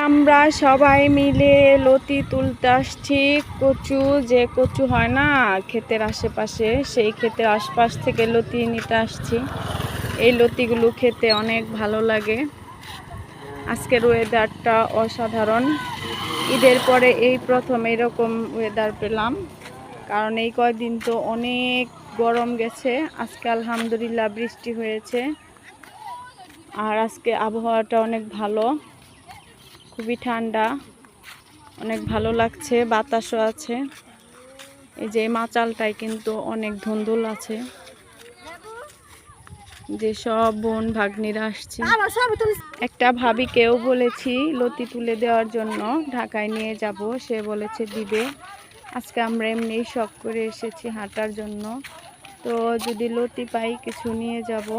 আমরা সবাই মিলে লতি তুলতে আসছি। কচু, যে কচু হয় না ক্ষেতের আশেপাশে, সেই ক্ষেতের আশপাশ থেকে লতি নিতে আসছি। এই লতিগুলো খেতে অনেক ভালো লাগে। আজকের ওয়েদারটা অসাধারণ। ঈদের পরে এই প্রথম এরকম ওয়েদার পেলাম, কারণ এই কয়দিন তো অনেক গরম গেছে। আজকে আলহামদুলিল্লাহ বৃষ্টি হয়েছে, আর আজকে আবহাওয়াটা অনেক ভালো, খুবই ঠান্ডা, অনেক ভালো লাগছে, বাতাসও আছে। এই যে মাচালটায় কিন্তু অনেক ধুন্দুল আছে। যে সব বোন ভাগ্নিরা আসছি। একটা ভাবিকেও বলেছি লতি তুলে দেওয়ার জন্য, ঢাকায় নিয়ে যাব, সে বলেছে দিবে। আজকে আমরা এমনি শখ করে এসেছি হাঁটার জন্য, তো যদি লতি পাই কিছু নিয়ে যাব।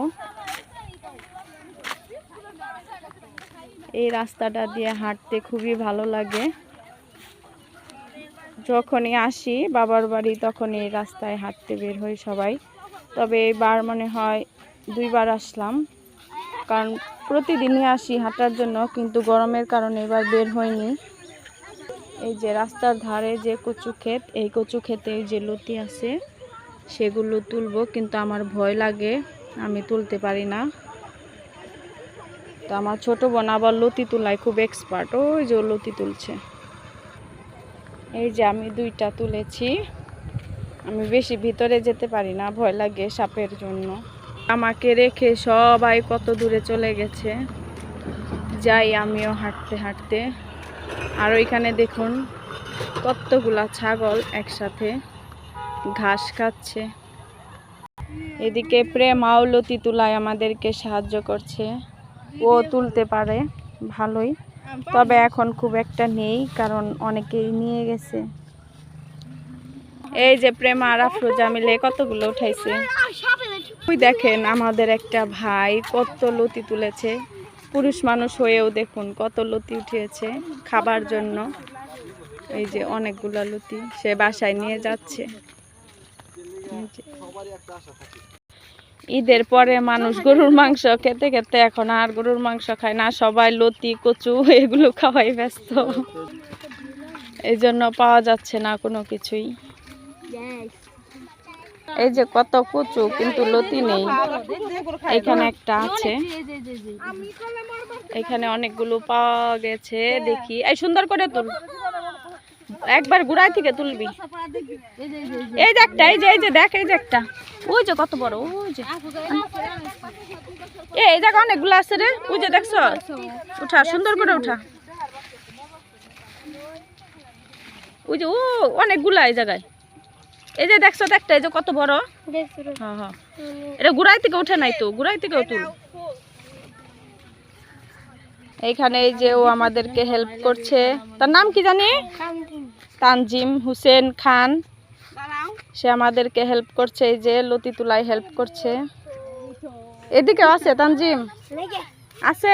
এই রাস্তাটা দিয়ে হাঁটতে খুবই ভালো লাগে। যখনই আসি বাবার বাড়ি তখন এই রাস্তায় হাঁটতে বের হই সবাই। তবে এবার মনে হয় 2 বার আসলাম, কারণ প্রতিদিনই আসি হাঁটার জন্য, কিন্তু গরমের কারণে এবার বের হয়নি। এই যে রাস্তার ধারে যে কচু ক্ষেত, এই কচু ক্ষেতে যে লতি আছে সেগুলো তুলবো, কিন্তু আমার ভয় লাগে, আমি তুলতে পারি না। তো আমার ছোট বোন আবার লতি তোলায় খুব এক্সপার্ট, ওই যে লতি তুলছে। এই যে আমি 2টা তুলেছি। আমি বেশি ভিতরে যেতে পারি না, ভয় লাগে সাপের জন্য। আমাকে রেখে সবাই কত দূরে চলে গেছে, যাই আমিও হাঁটতে হাঁটতে। আর ওইখানে দেখুন কতগুলা ছাগল একসাথে ঘাস খাচ্ছে। এদিকে প্রেমাও লতি তুলায় আমাদেরকে সাহায্য করছে, ও তুলতে পারে ভালোই, তবে এখন খুব একটা নেই, কারণ অনেকেই নিয়ে গেছে। এই যে প্রেমা আর আফরোজা মিলে কতগুলো উঠাইছে। ওই দেখেন আমাদের একটা ভাই কত লতি তুলেছে, পুরুষ মানুষ হয়েও দেখুন কত লতি উঠিয়েছে খাবার জন্য। এই যে অনেকগুলা লতি সে বাসায় নিয়ে যাচ্ছে। ঈদের পরে মানুষ গরুর মাংস খেতে খেতে এখন আর গরুর মাংস খায় না, সবাই লতি কচু এগুলো খাওয়াই ব্যস্ত, এই জন্য পাওয়া যাচ্ছে না কোনো কিছুই। এই যে কত কচু, কিন্তু লতি নেই। এখানে একটা আছে, এখানে অনেকগুলো পাওয়া গেছে। দেখি, এই সুন্দর করে তুল, একবার গুড়াই থেকে তুলবি। এই যে একটা, এই যে দেখ, এই যে একটা, ওই যে কত বড়, ওই যে এই জায়গা অনেকগুলো আছে রে, ওই যে দেখছ, উঠা সুন্দর করে উঠা। ওই যে ও অনেকগুলা এই জায়গায়, এই যে দেখছো একটা, এই যে কত বড়। হ্যাঁ হ্যাঁ, এটা গুড়াই থেকে উঠে নাই তো, গুড়াই থেকেও তুল। এইখানে এই যে ও আমাদেরকে হেল্প করছে, তার নাম কি জানি, তানজিম হোসেন খান, সে আমাদেরকে হেল্প করছে, এই যে লতি তুলায় হেল্প করছে। এদিকেও আছে তানজিম, আছে।